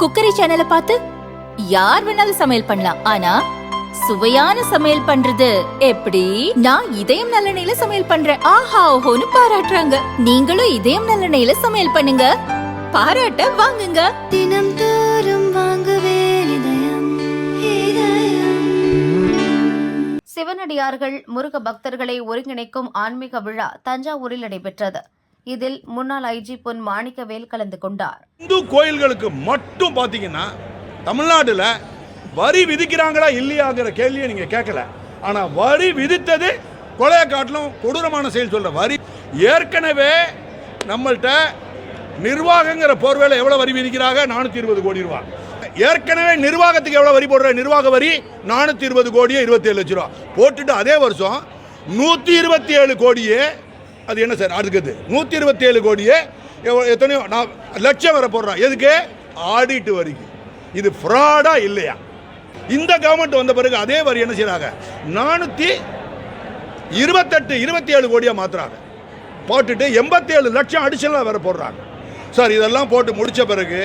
Cookery சேனலை பார்த்து யார் வேணாலும் சமையல் பண்ணலாம். ஆனா சுவையான சமையல் பண்றது எப்படி? நான் இதயம் நல்லெண்ணெயில சமையல் பண்றேன். ஆஹா ஓஹோன்னு பாராட்டுறாங்க. நீங்களும் இதயம் நல்லெண்ணெயில சமையல் பண்ணுங்க, பாராட்ட வாங்குங்க. தினம் தோறும் வாங்குவே இதயம். சிவனடியார்கள் முருக பக்தர்களை ஒருங்கிணைக்கும் ஆன்மீக விழா தஞ்சாவூரில் நடைபெற்றது. இதில் முன்னாள் ஐஜி பொன் மாணிக்கவேல் கலந்து கொண்டார். இந்து கோயில்களுக்கு மட்டும் பாத்தீங்கன்னா தமிழ்நாடுல வரி விதிக்கிறாங்களா இல்லையாங்கிற கேள்வியை நீங்க கேட்கல. ஆனா வரி விதித்தது கொலையை காட்டிலும் கொடூரமான செயல் சொல்ற வரி. ஏற்கனவே நம்மள்கிட்ட நிர்வாகங்கிற போர்வேல எவ்வளவு வரி விதிக்கிறாங்க? 420 கோடி ரூபாய். ஏற்கனவே நிர்வாகத்துக்கு எவ்வளவு வரி போடுற? நிர்வாக வரி 420 கோடியே 27 லட்சம் ரூபா போட்டுட்டு அதே வருஷம் 127 கோடியே, அது என்ன சார் அடுக்குது 127 கோடியே எத்தனையோ லட்சம் வர போடுறான். எதுக்கு? ஆடிட் வரிக்கு. இது ஃப்ராடா இல்லையா? இந்த கவர்மெண்ட் வந்த பிறகு அதே வரி என்ன செய்யறாங்க? 427 கோடியா மாத்துறாங்க. போட்டுட்டு 87 லட்சம் அடிஷனலா வர போடுறாங்க. சார் இதெல்லாம் போட்டு முடிச்ச பிறகு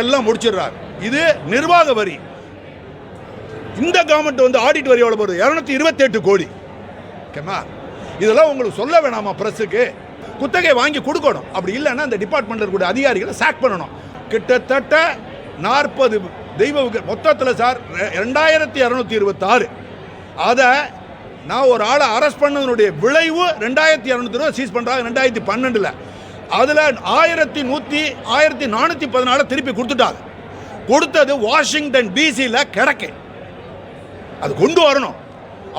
எல்லாம் முடிச்சிடுறாங்க. இது நிர்வாக வரி. இந்த கவர்மெண்ட் வந்து ஆடிட் வரி எவ்வளவு போடுது? 228 கோடி. ஓகேமா? இதெல்லாம் உங்களுக்கு சொல்ல வேணாமா? பிரஸுக்கு குத்தகை வாங்கி கொடுக்கணும். அப்படி இல்லைன்னா அந்த டிபார்ட்மெண்ட்டில் இருக்கக்கூடிய அதிகாரிகளை சாக் பண்ணணும். கிட்டத்தட்ட 40 தெய்வ மொத்தத்தில் சார் 2226. அதை நான் ஒரு ஆளை அரெஸ்ட் பண்ணதனுடைய விளைவு 2200 சீஸ் பண்ணுறாங்க 2012. அதில் 1414 திருப்பி கொடுத்துட்டாங்க. கொடுத்தது வாஷிங்டன் டிசியில் கிடக்கு. அது கொண்டு வரணும்.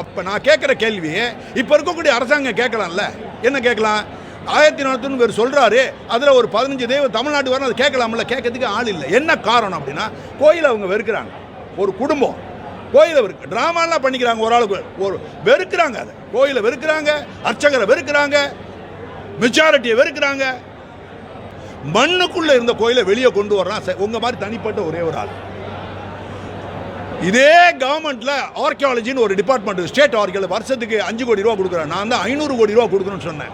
அப்போ நான் கேட்குற கேள்வி இப்போ இருக்கக்கூடிய அரசாங்கம் கேட்கலாம்ல. என்ன கேட்கலாம்? 1400 பேர் சொல்கிறாரு, அதில் ஒரு 15 தெய்வம் தமிழ்நாட்டுக்கு வரணும். அது கேட்கலாம்ல. கேட்கறதுக்கு ஆள் இல்லை. என்ன காரணம் அப்படின்னா கோயிலை அவங்க வெறுக்கிறாங்க. ஒரு குடும்பம் கோயிலை வெறுக்க ட்ராமாலாம் பண்ணிக்கிறாங்க. ஒரு ஆளுக்கு ஒரு வெறுக்கிறாங்க. அதை கோயிலை வெறுக்கிறாங்க, அர்ச்சகரை வெறுக்கிறாங்க, மெஜாரிட்டியை வெறுக்கிறாங்க. மண்ணுக்குள்ளே இருந்த கோயிலை வெளியே கொண்டு வர்றான் உங்கள் மாதிரி தனிப்பட்ட ஒரே ஒரு ஆள். இதே கவர்மெண்ட்ல ஆர்கியாலஜின்னு ஒரு டிபார்ட்மெண்ட், ஸ்டேட் ஆர்கியாலஜி, வருஷத்துக்கு 5 கோடி ரூபா கொடுக்குறேன். நான் தான் 500 கோடி ரூபா கொடுக்கணும்னு சொன்னேன்.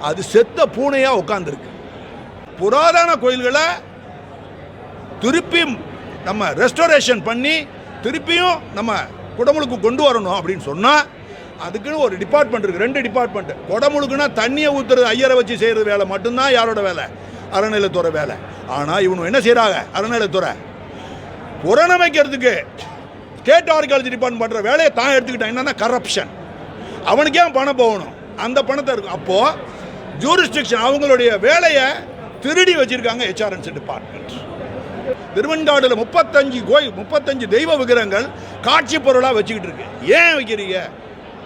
அது செத்த பூனையா உட்காந்துருக்கு. புராதன கோயில்களை திருப்பியும் நம்ம ரெஸ்டோரேஷன் பண்ணி திருப்பியும் நம்ம குடமுழுக்கு கொண்டு வரணும் அப்படின்னு சொன்னால் அதுக்குன்னு ஒரு டிபார்ட்மெண்ட் இருக்குது. 2 டிபார்ட்மெண்ட். குடமுழுக்குன்னா தண்ணியை ஊற்றுறது, ஐயரை வச்சு செய்கிறது வேலை மட்டும்தான் யாரோட வேலை? அறநிலைத்துறை வேலை. ஆனால் இவனு என்ன செய்கிறாங்க? அறநிலைத்துறை புறநமைக்கிறதுக்கு ஸ்டேட் ஆர்கியாலஜி டிபார்ட்மெண்ட் பண்ணுற வேலையை தான் எடுத்துக்கிட்டான். என்னன்னா கரப்ஷன். அவனுக்கே பணம் போகணும். அந்த பணத்தை இருக்கும். அப்போது ஜூரிஸ்டிக்ஷன் அவங்களுடைய வேலையை திருடி வச்சிருக்காங்க HRNC டிபார்ட்மெண்ட். திருவெண்காடுல 35 தெய்வ விக்கிரகங்கள் காட்சி பொருளாக வச்சுக்கிட்டு இருக்கு. ஏன் வைக்கிறீங்க?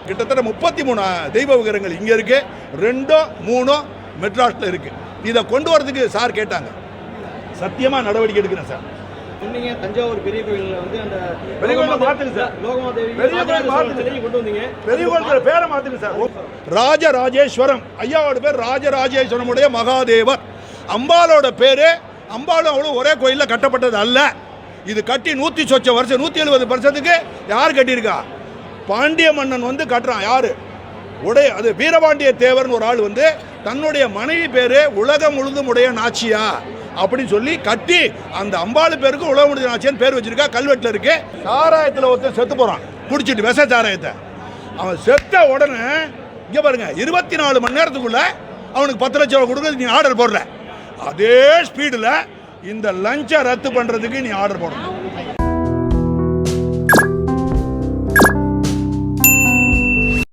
கிட்டத்தட்ட 33 தெய்வ விக்கிரகங்கள் இங்கே இருக்கு, 2-3 மெட்ராஸில் இருக்கு. இதை கொண்டு வரதுக்கு சார் கேட்டாங்க. சத்தியமாக நடவடிக்கை எடுக்கிறேன் சார். சொன்னீங்க தஞ்சாவூர் பெரிய கோயில்ல வந்து அந்த பெரிய கோயிலை மாத்துங்க சார். லோகமாதேவி பெரிய கோயில் மாத்துங்க கொண்டு வந்தீங்க. பெரிய கோயில் பேரை மாத்துங்க சார். ராஜராஜேஸ்வரம் ஐயாவோட பேர் ராஜராஜேஸ்வரம் உடைய மகாதேவர். அம்பாலோட பேரு அம்பாலும் அவளும் ஒரே கோயிலில் கட்டப்பட்டது அல்ல. இது கட்டி 170 வருஷம் 170 வருஷத்துக்கு யார் கட்டியிருக்கா? பாண்டிய மன்னன் வந்து கட்டுறான். யாரு? அது வீரபாண்டிய தேவர்னு ஒரு ஆள் வந்து தன்னுடைய மனைவி பேரு உலகம் முழுதும் உடைய நாச்சியா அப்படின்னு சொல்லி கட்டி அந்த அம்பாளு பேருக்கு உலகம் முழுதும் நாச்சியான்னு பேர் வச்சிருக்கா. கல்வெட்டில் இருக்கு. சாராயத்தில் ஒருத்தர் செத்து போறான் குடிச்சிட்டு, விஷ சாராயத்தை. அவன் செத்த உடனே இங்கே பாருங்க 24 மணி நேரத்துக்குள்ள அவனுக்கு 10 லட்சம் ரூபா கொடுக்குறது நீ ஆர்டர் போடுற. அதே ஸ்பீடில் இந்த லஞ்சை ரத்து பண்ணுறதுக்கு நீ ஆர்டர் போடணும்.